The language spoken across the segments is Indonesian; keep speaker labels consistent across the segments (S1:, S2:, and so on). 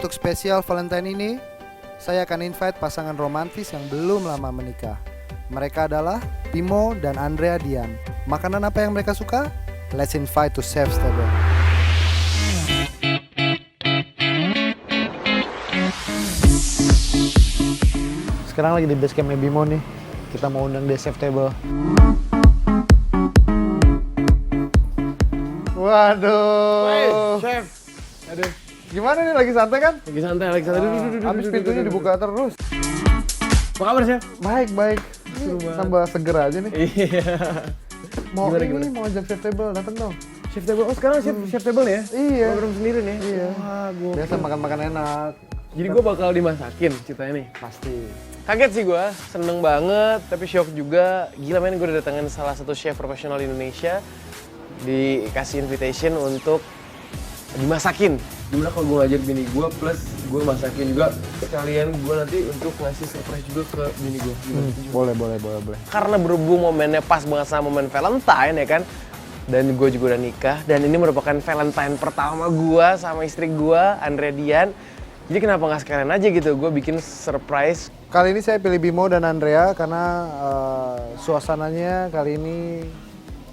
S1: Untuk spesial Valentine ini, saya akan invite pasangan romantis yang belum lama menikah. Mereka adalah Bimo dan Andrea Dian. Makanan apa yang mereka suka? Let's invite to Chef's Table. Sekarang lagi di base campnya Bimo nih. Kita mau undang di Chef's Table. Waduh.
S2: Hey, chef.
S1: Aduh. Gimana nih, lagi santai kan?
S2: Lagi santai. Duduk.
S1: Habis pintunya dibuka terus.
S2: Apa kabar, chef?
S1: Baik.
S2: Seru banget.
S1: Tambah seger aja nih.
S2: Iya.
S1: Mau
S2: Gimana?
S1: mau ajak Chef Table, datang dong.
S2: Chef table. Oh, sekarang chef table ya?
S1: Iya.
S2: Program sendiri nih.
S1: Iya.
S2: Wah, gua.
S1: Biasa makan-makan enak.
S2: Jadi gua bakal dimasakin ceritanya nih.
S1: Pasti.
S2: Kaget sih gua, seneng banget, tapi shock juga. Gila men, gua udah datengin salah satu chef profesional di Indonesia. Dikasih invitation untuk dimasakin. Gimana kalau gue ngajak bini gue plus gue masakin juga sekalian gue nanti untuk ngasih surprise juga ke bini gue.
S1: Boleh.
S2: Karena berhubung momennya pas banget sama momen Valentine ya kan. Dan gue juga udah nikah dan ini merupakan Valentine pertama gue sama istri gue, Andrea Dian. Jadi kenapa nggak sekalian aja gitu, gue bikin surprise.
S1: Kali ini saya pilih Bimo dan Andrea karena suasananya kali ini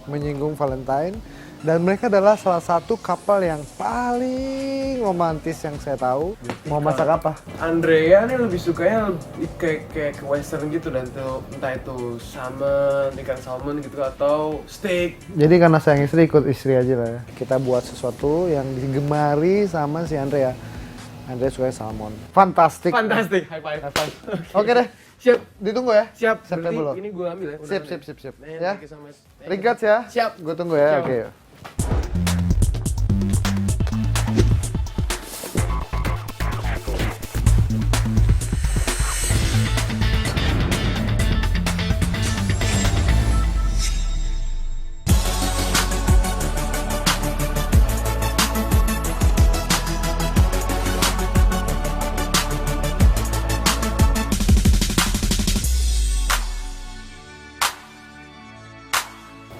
S1: menyinggung Valentine. Dan mereka adalah salah satu couple yang paling romantis yang saya tahu. Mau masak apa?
S2: Andrea nih lebih sukanya kayak ke western gitu dan tuh entah itu salmon, ikan salmon gitu atau steak.
S1: Jadi karena sayang istri, ikut istri aja lah ya. Kita buat sesuatu yang digemari sama si Andrea. Andrea suka salmon. Fantastik.
S2: High five.
S1: Oke deh.
S2: Siap.
S1: Ditunggu ya.
S2: Siap.
S1: Siap
S2: Berarti
S1: dulu.
S2: ini gue ambil ya.
S1: Sip.
S2: Man,
S1: Ya.
S2: thank you so much.
S1: Regards ya.
S2: Siap.
S1: Gue tunggu ya.
S2: Siap.
S1: Oke.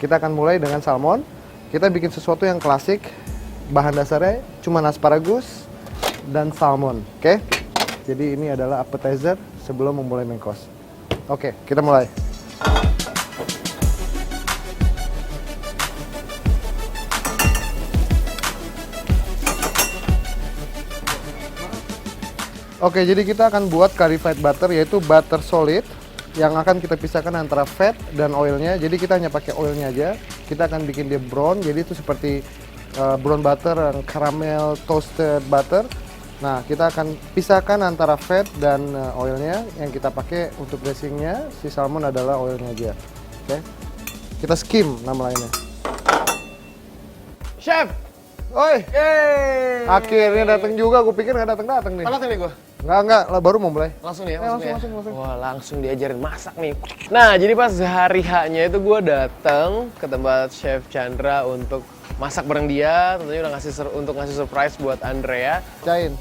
S1: Kita akan mulai dengan salmon. Kita bikin sesuatu yang klasik. Bahan dasarnya cuma asparagus dan salmon. Oke? Jadi ini adalah appetizer sebelum memulai main course. Oke, kita mulai. Oke, jadi kita akan buat clarified butter, yaitu butter solid yang akan kita pisahkan antara fat dan oilnya. Jadi kita hanya pakai oilnya aja. Kita akan bikin dia brown, jadi itu seperti brown butter, caramel toasted butter. Nah, kita akan pisahkan antara fat dan oilnya. Yang kita pakai untuk dressingnya, si salmon adalah oilnya aja. Oke, kita skim nama lainnya.
S2: Chef.
S1: Oi,
S2: Yeay.
S1: akhirnya datang juga. Gue pikir nggak datang nih.
S2: Tamat nih gue.
S1: Nggak, lah, baru mau mulai.
S2: Langsung nih ya,
S1: langsung.
S2: Wah, langsung diajarin masak nih. Nah, jadi pas hari H-nya itu gue datang ke tempat Chef Chandra untuk masak bareng dia. Tentunya udah untuk ngasih surprise buat Andrea.
S1: Cain.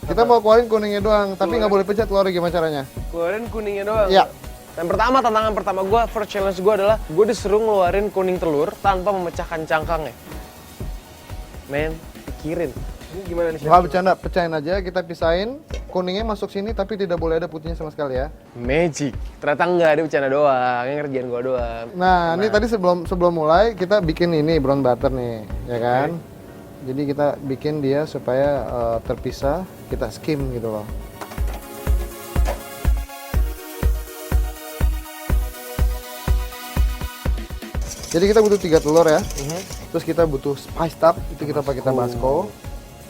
S1: Kita mau keluarin kuningnya doang, tapi nggak boleh pencet telurnya. Gimana caranya?
S2: Keluarin kuningnya doang.
S1: Iya.
S2: Dan tantangan pertama gue, first challenge gue adalah gue disuruh ngeluarin kuning telur tanpa memecahkan cangkangnya. Men, pikirin. Ini gimana nih, Chef?
S1: Nggak bercanda, pecahin aja, kita pisahin. Kuningnya masuk sini, tapi tidak boleh ada putihnya sama sekali ya.
S2: Magic. Ternyata nggak ada bercanda doang, ini ngerjain gue doang.
S1: Nah, ini tadi sebelum mulai, kita bikin ini brown butter nih, ya kan? Jadi kita bikin dia supaya terpisah, kita skim gitu loh. Jadi kita butuh 3 telur ya. Terus kita butuh spice tub, itu kita pakai tabasco.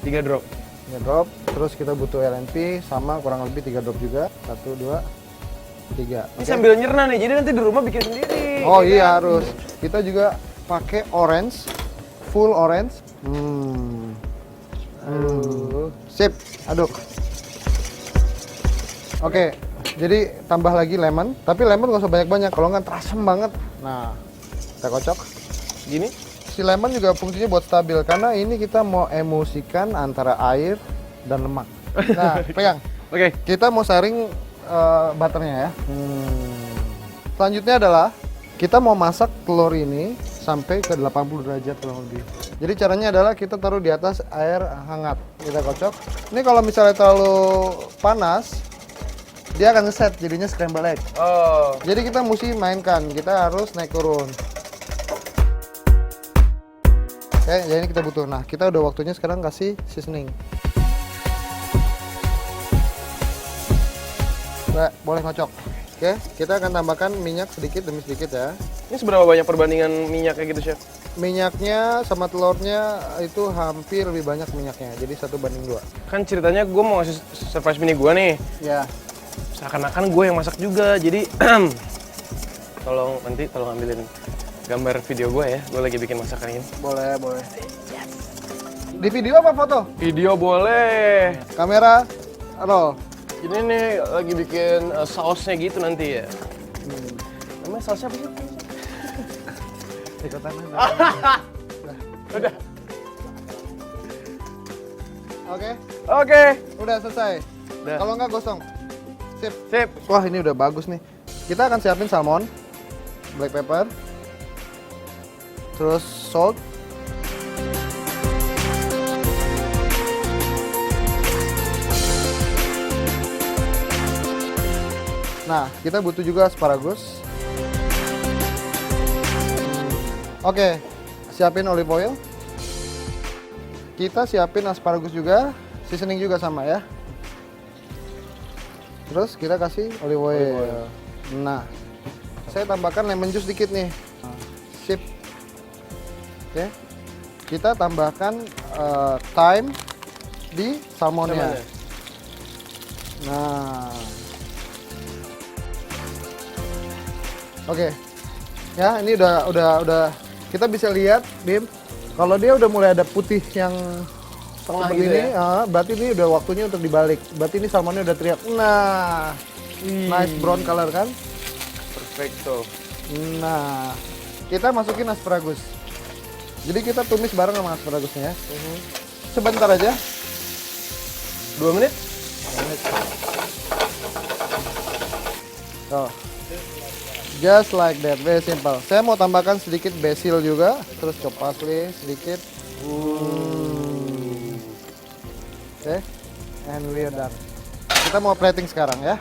S2: 3 drop.
S1: 3 drop. Terus kita butuh LNP sama kurang lebih 3 drop juga. 1, 2, 3.
S2: Ini sambil nyerna nih, jadi nanti di rumah bikin sendiri.
S1: Oh
S2: ya
S1: iya
S2: kan?
S1: harus. Kita juga pakai orange, full orange.
S2: Aduh.
S1: Sip, aduk. Oke, jadi tambah lagi lemon. Tapi lemon nggak usah banyak-banyak, kalau nggak terasem banget. Nah, kita kocok.
S2: Gini?
S1: Si lemon juga fungsinya buat stabil, karena ini kita mau emulsikan antara air dan lemak. Nah, pegang.
S2: Oke.
S1: Kita mau saring butternya ya. Selanjutnya adalah kita mau masak telur ini sampai ke 80 derajat kurang lebih. Jadi caranya adalah kita taruh di atas air hangat, kita kocok. Ini kalau misalnya terlalu panas, dia akan ngeset jadinya scramble egg.
S2: Oh.
S1: Jadi kita mesti mainkan, kita harus naik turun. Oke, jadi ini kita butuh. Nah, kita udah waktunya sekarang kasih seasoning. Boleh ngocok. Oke, kita akan tambahkan minyak sedikit demi sedikit ya.
S2: Ini seberapa banyak perbandingan minyaknya gitu, Chef?
S1: Minyaknya sama telurnya itu hampir lebih banyak minyaknya, jadi 1:2.
S2: Kan ceritanya gue mau ngasih surprise mini gue nih.
S1: Ya.
S2: Seakan-akan gue yang masak juga, jadi tolong ambilin gambar video gue ya. Gue lagi bikin masakan ini.
S1: Boleh, boleh. Di video apa foto?
S2: Video boleh.
S1: Kamera, roll.
S2: Ini nih lagi bikin sausnya gitu nanti ya. Namanya sausnya apa sih?
S1: Ikutan aja.
S2: Udah.
S1: Oke,
S2: Oke.
S1: udah selesai.
S2: Udah.
S1: Kalau nggak gosong. Sip.
S2: Sip.
S1: Wah, ini udah bagus nih. Kita akan siapin salmon, black pepper, terus salt. Nah, kita butuh juga asparagus. Oke, siapin olive oil. Kita siapin asparagus juga, seasoning juga sama ya. Terus kita kasih olive oil. Nah, saya tambahkan lemon juice dikit nih. Sip. Oke. Kita tambahkan thyme di salmonnya. Nah. Oke. Ya, ini udah kita bisa lihat, Bim. Kalau dia udah mulai ada putih yang
S2: Tengah
S1: seperti
S2: gitu
S1: ini,
S2: ya?
S1: berarti ini udah waktunya untuk dibalik. Berarti ini salmonnya udah teriak. Nah. Nice brown color kan?
S2: Perfecto.
S1: Nah, kita masukin asparagus. Jadi kita tumis bareng sama asparagusnya ya. Sebentar aja.
S2: 2 menit?
S1: Tuh. Just like that, very simple. Saya mau tambahkan sedikit basil juga, terus ke parsley sedikit. Oke, and we're done. Kita mau plating sekarang ya.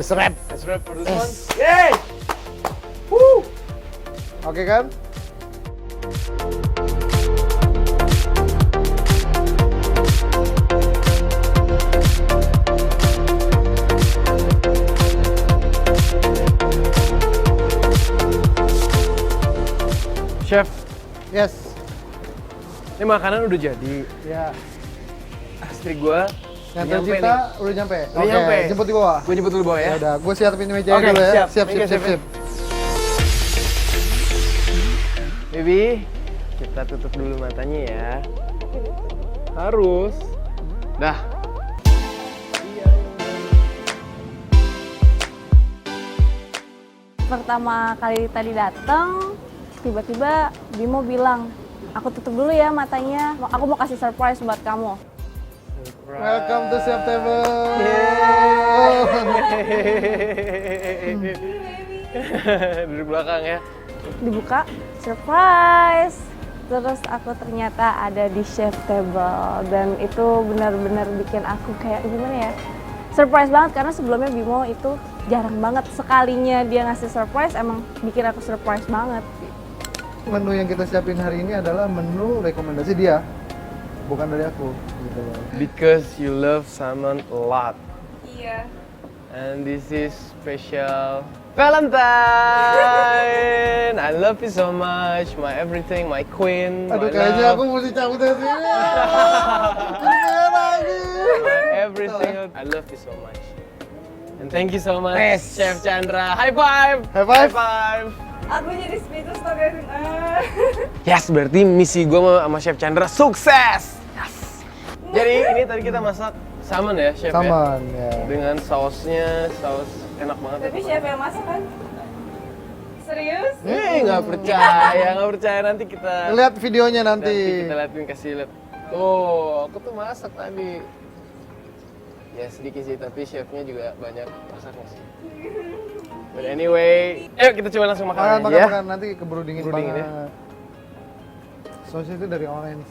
S1: It's a wrap.
S2: Let's wrap for this one. Yay! Woo!
S1: Oke kan?
S2: Chef,
S1: Yes.
S2: ini makanan udah jadi.
S1: Ya.
S2: Istri gua
S1: Yang
S2: nyampe
S1: tercipta
S2: nih.
S1: udah nyampe.
S2: Udah nyampe.
S1: Jemput di bawah.
S2: Gue jemput dulu bawa
S1: Ya
S2: ya.
S1: udah, gue siapin meja
S2: Oke,
S1: dulu ya.
S2: siap.
S1: Siap,
S2: Thank you,
S1: siap,
S2: Chef.
S1: siap.
S2: Baby, kita tutup dulu matanya ya. Harus. Dah.
S3: Pertama kali tadi datang, tiba-tiba Bimo bilang, aku tutup dulu ya matanya, aku mau kasih surprise buat kamu.
S1: Welcome to September.
S2: Duduk belakang ya.
S3: Dibuka, surprise! Terus aku ternyata ada di chef table dan itu benar-benar bikin aku kayak gimana ya? Surprise banget karena sebelumnya Bimo itu jarang banget, sekalinya dia ngasih surprise emang bikin aku surprise banget.
S1: Menu yang kita siapin hari ini adalah menu rekomendasi dia, bukan dari aku. Gitu.
S2: Because you love salmon a lot.
S3: Iya.
S2: And this is special Valentine. I love you so much, my everything, my queen.
S1: Aduh,
S2: my
S1: kayaknya
S2: love,
S1: aku mesti cabut dari sini.
S2: my everything. I love you so much. And thank you so much, Chef Chandra. High five.
S1: High five.
S2: High five.
S3: Aku jadi speechless tuh guys.
S2: Yes, berarti misi gue sama Chef Chandra sukses. Yes. Jadi ini tadi kita masak salmon ya, Chef
S1: Salmon,
S2: ya?
S1: ya.
S2: Dengan saus enak banget.
S3: Tapi chef yang masak kan? Serius?
S2: Nggak percaya nanti kita
S1: Lihat videonya nanti.
S2: kita liatin, kasih lihat. Oh, aku tuh masak tadi. Ya sedikit sih, tapi chefnya juga banyak masaknya sih. But anyway, ayo kita coba langsung makan aja ya.
S1: Makan nanti keburu dingin
S2: Keburu dingin
S1: banget. Sausnya itu dari orange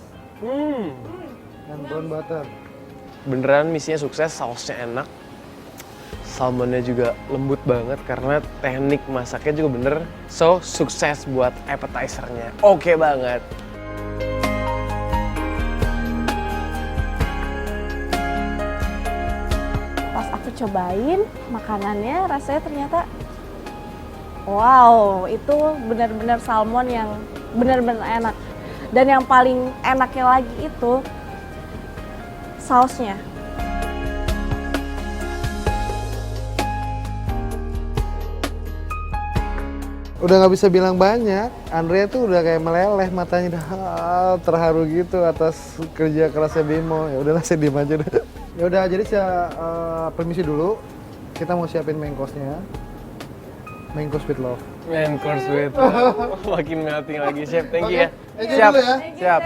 S1: dan brown butter.
S2: Beneran misinya sukses, sausnya enak. Salmonnya juga lembut banget karena teknik masaknya juga bener. So, sukses buat appetizer-nya. Oke banget.
S3: Pas aku cobain makanannya rasanya ternyata wow, itu benar-benar salmon yang benar-benar enak. Dan yang paling enaknya lagi itu sausnya.
S1: Udah nggak bisa bilang banyak. Andrea tuh udah kayak meleleh matanya, dah terharu gitu atas kerja kerasnya Bimo. Ya udahlah, saya diem aja deh. Ya udah, jadi saya permisi dulu. Kita mau siapin main course-nya. Main course with love.
S2: Man, course with makin melting lagi, Chef. Thank you
S1: Oke,
S2: ya.
S1: enjoy
S2: Siap,
S1: dulu ya.
S2: siap.